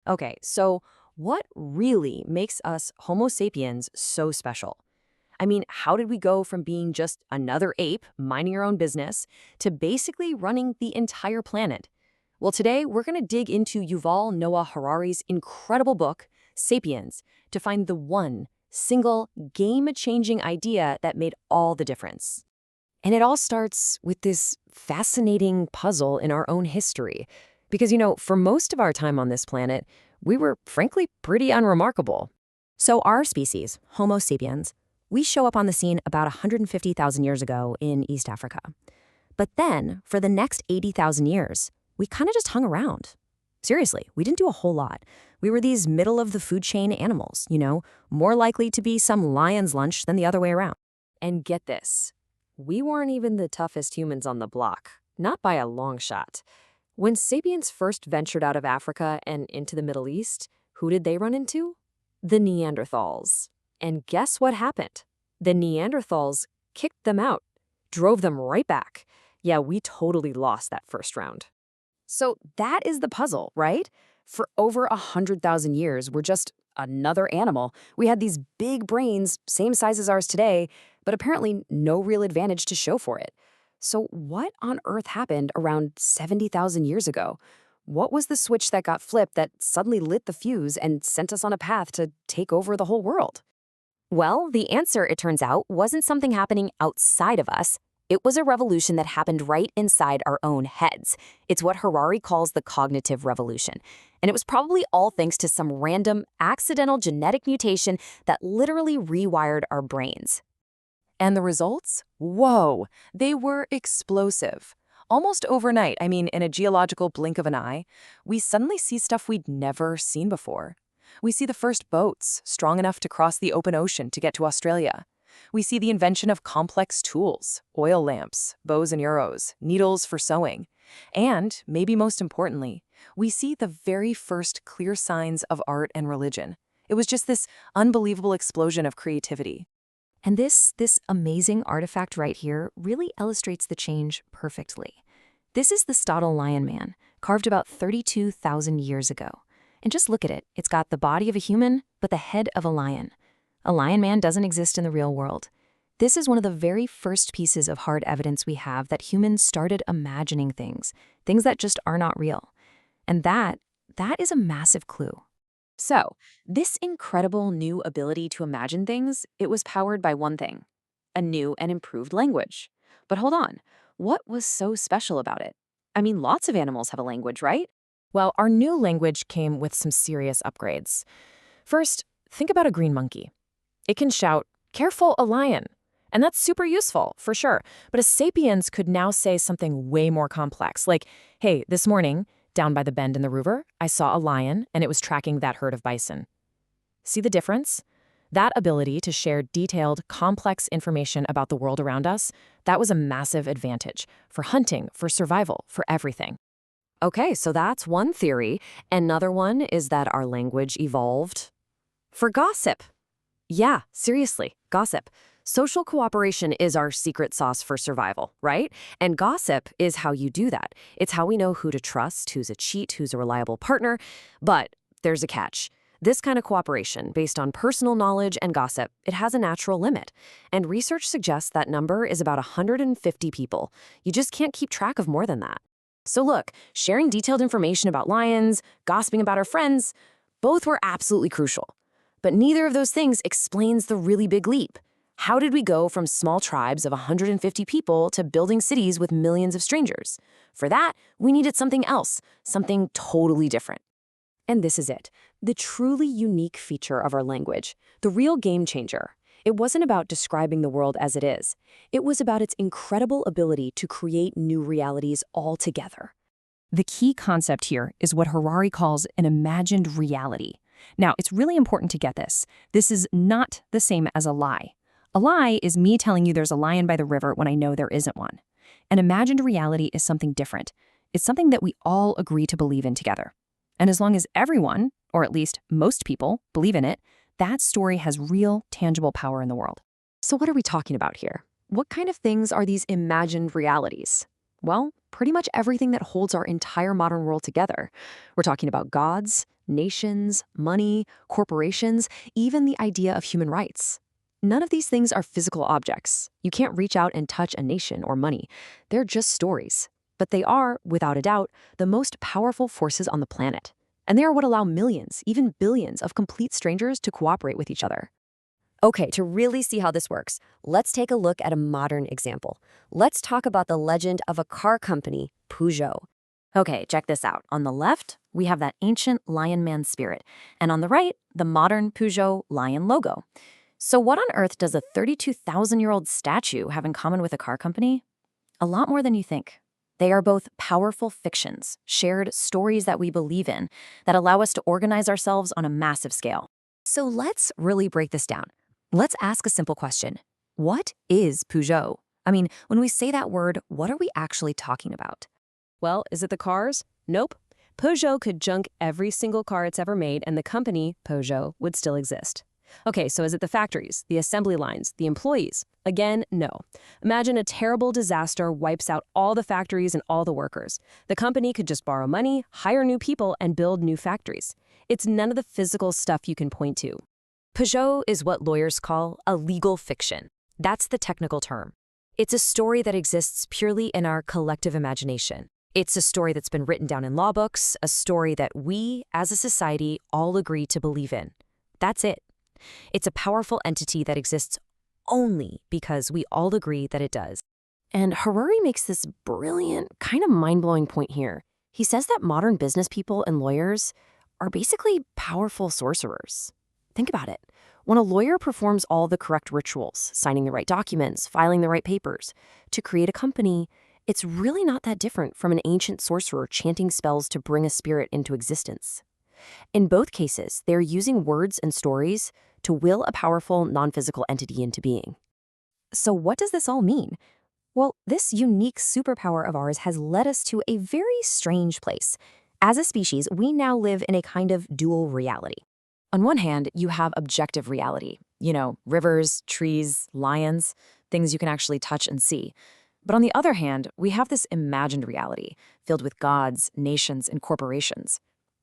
Okay, so what really makes us Homo sapiens so special? I mean, how did we go from being just another ape minding your own business to basically running the entire planet? Well, today we're going to dig into Yuval Noah Harari's incredible book, Sapiens, to find the one single game-changing idea that made all the difference. And it all starts with this fascinating puzzle in our own history. Because, for most of our time on this planet, we were frankly pretty unremarkable. So our species, Homo sapiens, we show up on the scene about 150,000 years ago in East Africa. But then, for the next 80,000 years, we kind of just hung around. Seriously, we didn't do a whole lot. We were these middle-of-the-food chain animals, more likely to be some lion's lunch than the other way around. And get this, we weren't even the toughest humans on the block, not by a long shot. When sapiens first ventured out of Africa and into the Middle East, who did they run into? The Neanderthals. And guess what happened? The Neanderthals kicked them out, drove them right back. Yeah, we totally lost that first round. So that is the puzzle, right? For over 100,000 years, we're just another animal. We had these big brains, same size as ours today, but apparently no real advantage to show for it. So what on earth happened around 70,000 years ago? What was the switch that got flipped that suddenly lit the fuse and sent us on a path to take over the whole world? Well, the answer, it turns out, wasn't something happening outside of us. It was a revolution that happened right inside our own heads. It's what Harari calls the cognitive revolution. And it was probably all thanks to some random, accidental genetic mutation that literally rewired our brains. And the results? Whoa, they were explosive. Almost overnight, in a geological blink of an eye, we suddenly see stuff we'd never seen before. We see the first boats strong enough to cross the open ocean to get to Australia. We see the invention of complex tools, oil lamps, bows and arrows, needles for sewing. And, maybe most importantly, we see the very first clear signs of art and religion. It was just this unbelievable explosion of creativity. And this amazing artifact right here really illustrates the change perfectly. This is the Stadal Lion Man, carved about 32,000 years ago. And just look at it. It's got the body of a human, but the head of a lion. A lion man doesn't exist in the real world. This is one of the very first pieces of hard evidence we have that humans started imagining things that just are not real. And that is a massive clue. So, this incredible new ability to imagine things, it was powered by one thing, a new and improved language. But hold on, what was so special about it? Lots of animals have a language, right? Well, our new language came with some serious upgrades. First, think about a green monkey. It can shout, "Careful, a lion!" And that's super useful, for sure. But a sapiens could now say something way more complex, like, "Hey, this morning, down by the bend in the river, I saw a lion, and it was tracking that herd of bison." See the difference? That ability to share detailed, complex information about the world around us, that was a massive advantage for hunting, for survival, for everything. Okay, so that's one theory. Another one is that our language evolved for gossip. Yeah, seriously, gossip. Social cooperation is our secret sauce for survival, right? And gossip is how you do that. It's how we know who to trust, who's a cheat, who's a reliable partner. But there's a catch. This kind of cooperation, based on personal knowledge and gossip, it has a natural limit. And research suggests that number is about 150 people. You just can't keep track of more than that. So look, sharing detailed information about lions, gossiping about our friends, both were absolutely crucial. But neither of those things explains the really big leap. How did we go from small tribes of 150 people to building cities with millions of strangers? For that, we needed something else, something totally different. And this is it, the truly unique feature of our language, the real game changer. It wasn't about describing the world as it is. It was about its incredible ability to create new realities altogether. The key concept here is what Harari calls an imagined reality. Now, it's really important to get this. This is not the same as a lie. A lie is me telling you there's a lion by the river when I know there isn't one. An imagined reality is something different. It's something that we all agree to believe in together. And as long as everyone, or at least most people, believe in it, that story has real, tangible power in the world. So what are we talking about here? What kind of things are these imagined realities? Well, pretty much everything that holds our entire modern world together. We're talking about gods, nations, money, corporations, even the idea of human rights. None of these things are physical objects. You can't reach out and touch a nation or money. They're just stories. But they are, without a doubt, the most powerful forces on the planet. And they are what allow millions, even billions, of complete strangers to cooperate with each other. Okay, to really see how this works, let's take a look at a modern example. Let's talk about the legend of a car company, Peugeot. Okay, check this out. On the left, we have that ancient Lion Man spirit, and on the right, the modern Peugeot Lion logo. So what on earth does a 32,000-year-old statue have in common with a car company? A lot more than you think. They are both powerful fictions, shared stories that we believe in, that allow us to organize ourselves on a massive scale. So let's really break this down. Let's ask a simple question. What is Peugeot? I mean, when we say that word, what are we actually talking about? Well, is it the cars? Nope. Peugeot could junk every single car it's ever made, and the company, Peugeot, would still exist. Okay, so is it the factories, the assembly lines, the employees? Again, no. Imagine a terrible disaster wipes out all the factories and all the workers. The company could just borrow money, hire new people, and build new factories. It's none of the physical stuff you can point to. Peugeot is what lawyers call a legal fiction. That's the technical term. It's a story that exists purely in our collective imagination. It's a story that's been written down in law books, a story that we, as a society, all agree to believe in. That's it. It's a powerful entity that exists only because we all agree that it does. And Harari makes this brilliant, kind of mind-blowing point here. He says that modern business people and lawyers are basically powerful sorcerers. Think about it. When a lawyer performs all the correct rituals, signing the right documents, filing the right papers, to create a company, it's really not that different from an ancient sorcerer chanting spells to bring a spirit into existence. In both cases, they're using words and stories to will a powerful, non-physical entity into being. So what does this all mean? Well, this unique superpower of ours has led us to a very strange place. As a species, we now live in a kind of dual reality. On one hand, you have objective reality, rivers, trees, lions, things you can actually touch and see. But on the other hand, we have this imagined reality filled with gods, nations, and corporations.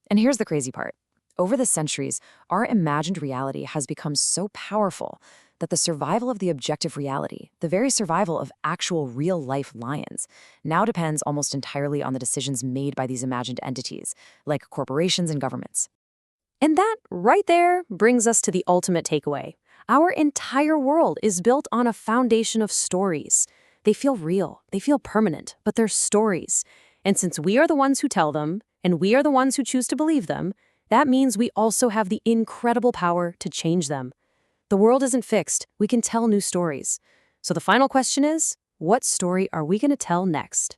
And here's the crazy part. Over the centuries, our imagined reality has become so powerful that the survival of the objective reality, the very survival of actual real-life lions, now depends almost entirely on the decisions made by these imagined entities, like corporations and governments. And that, right there, brings us to the ultimate takeaway. Our entire world is built on a foundation of stories. They feel real, they feel permanent, but they're stories. And since we are the ones who tell them, and we are the ones who choose to believe them, that means we also have the incredible power to change them. The world isn't fixed. We can tell new stories. So the final question is, what story are we going to tell next?